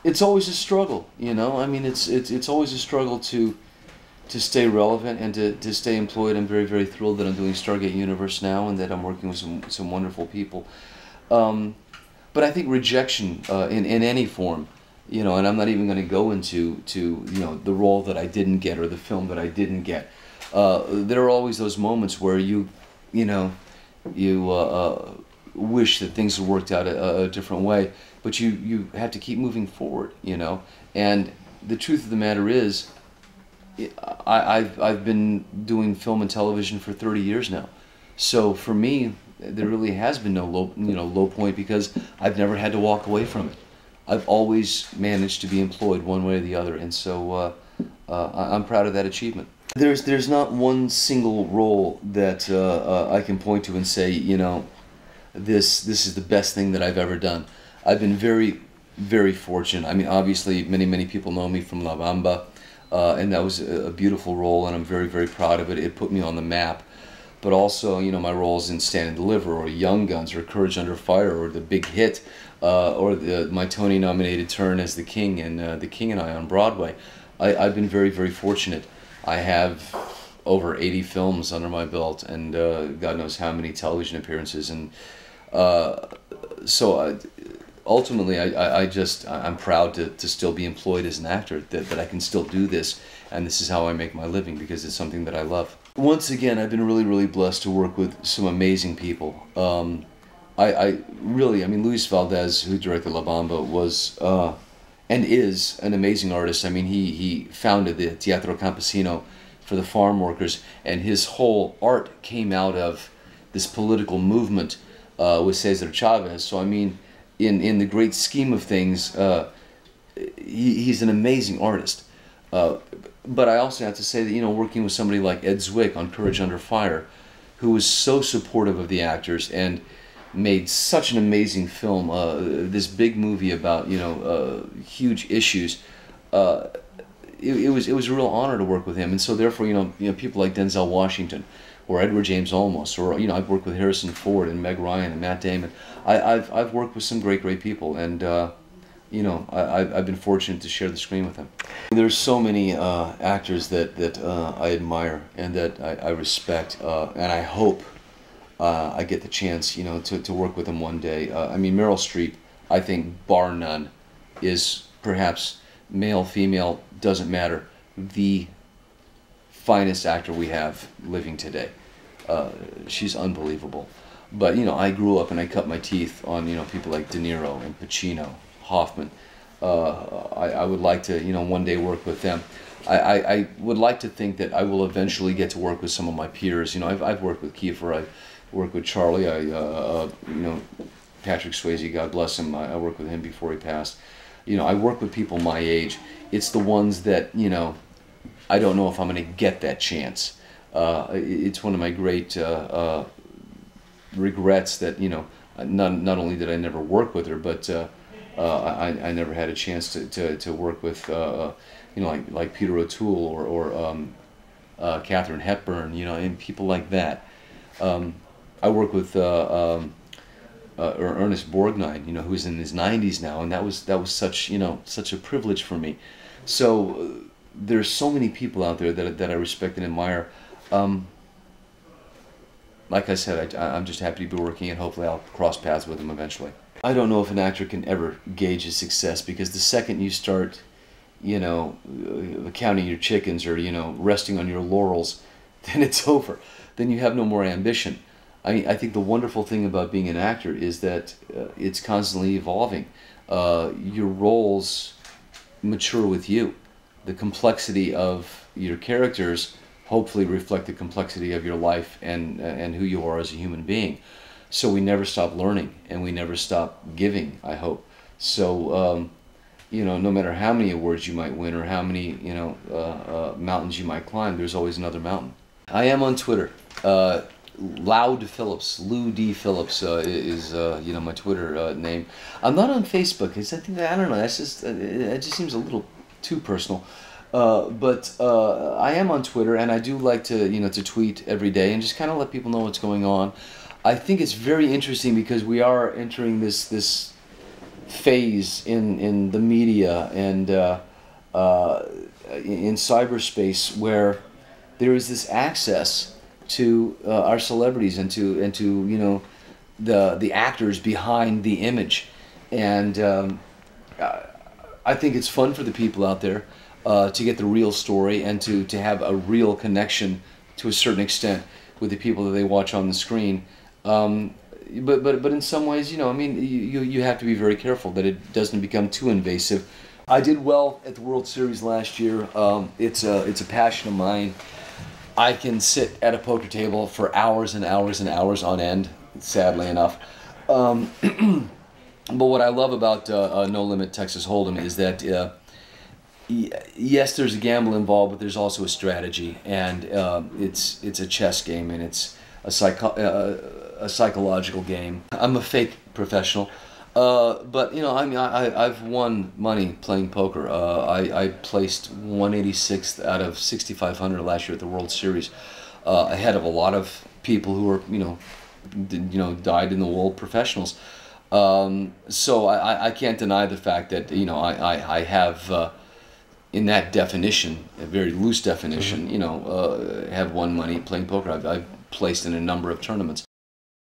it's always a struggle, you know. I mean, it's always a struggle to stay relevant and to stay employed. I'm very thrilled that I'm doing Stargate Universe now and that I'm working with some wonderful people. Um, but I think rejection in any form, you know, and I'm not even going to go into you know the role that I didn't get or the film that I didn't get. There are always those moments where you know, you wish that things had worked out a different way, but you have to keep moving forward, you know. And the truth of the matter is, I've been doing film and television for 30 years now, so for me, there really has been no low point because I've never had to walk away from it. I've always managed to be employed one way or the other, and so I'm proud of that achievement. There's not one single role that I can point to and say, you know, this is the best thing that I've ever done. I've been very fortunate. I mean, obviously, many people know me from La Bamba, and that was a beautiful role, and I'm very proud of it. It put me on the map. But also, you know, my roles in Stand and Deliver, or Young Guns, or Courage Under Fire, or The Big Hit, or my Tony-nominated turn as the King and The King and I on Broadway. I've been very fortunate. I have over 80 films under my belt, and God knows how many television appearances, and so ultimately, I'm proud to still be employed as an actor, that I can still do this, and this is how I make my living because it's something that I love. Once again, I've been really blessed to work with some amazing people. I mean, Luis Valdez, who directed La Bamba, was and is an amazing artist. I mean, he founded the Teatro Campesino for the farm workers, and his whole art came out of this political movement with Cesar Chavez. So I mean, in the great scheme of things, he's an amazing artist. But I also have to say that, you know, working with somebody like Ed Zwick on Courage Under Fire, who was so supportive of the actors and made such an amazing film, this big movie about, you know, huge issues. It was a real honor to work with him, and so therefore, you know, people like Denzel Washington, or Edward James Olmos, or, you know, I've worked with Harrison Ford and Meg Ryan and Matt Damon. I've worked with some great people, and you know, I've been fortunate to share the screen with them. There's so many actors that I admire and that I respect, and I hope I get the chance, you know, to work with them one day. I mean, Meryl Streep, I think, bar none, is perhaps male, female, doesn't matter, the finest actor we have living today. She's unbelievable. But, you know, I grew up and I cut my teeth on, you know, people like De Niro and Pacino, Hoffman. I would like to, you know, one day work with them. I would like to think that I will eventually get to work with some of my peers. You know, I've worked with Kiefer, I've worked with Charlie, you know, Patrick Swayze, God bless him. I worked with him before he passed. You know, I work with people my age. It's the ones that, you know, I don't know if I'm going to get that chance. It's one of my great regrets that, you know, not only did I never work with her, but I never had a chance to work with, you know, like Peter O'Toole or Katharine Hepburn, you know, and people like that. I work with Ernest Borgnine, you know, who's in his 90s now, and that was such, you know, such a privilege for me. So there's so many people out there that I respect and admire. Like I said, I'm just happy to be working, and hopefully I'll cross paths with them eventually. I don't know if an actor can ever gauge his success, because the second you start, you know, counting your chickens or, you know, resting on your laurels, then it's over. Then you have no more ambition. I think the wonderful thing about being an actor is that it's constantly evolving. Your roles mature with you. The complexity of your characters hopefully reflect the complexity of your life and who you are as a human being. So we never stop learning, and we never stop giving, I hope. So, you know, no matter how many awards you might win or how many, you know, mountains you might climb, there's always another mountain. I am on Twitter. Loud Phillips, Lou D. Phillips is you know, my Twitter name. I'm not on Facebook. I don't know. That's just it just seems a little too personal. But I am on Twitter, and I do like to, you know, to tweet every day and just kind of let people know what's going on. I think it's very interesting because we are entering this phase in the media and in cyberspace where there is this access to our celebrities and to you know the actors behind the image, and I think it's fun for the people out there to get the real story and to have a real connection to a certain extent with the people that they watch on the screen. But in some ways, you know, I mean, you have to be very careful that it doesn't become too invasive. I did well at the World Series last year. It's a passion of mine. I can sit at a poker table for hours and hours and hours on end, sadly enough. But what I love about No Limit Texas Hold'em is that yes, there's a gamble involved, but there's also a strategy, and it's a chess game, and it's a psychological game. I'm a fake professional, but you know, I mean, I've won money playing poker. I placed 186th out of 6,500 last year at the World Series, ahead of a lot of people who were died in the world professionals. So I can't deny the fact that I have. In that definition, a very loose definition, have won money playing poker. I've placed in a number of tournaments.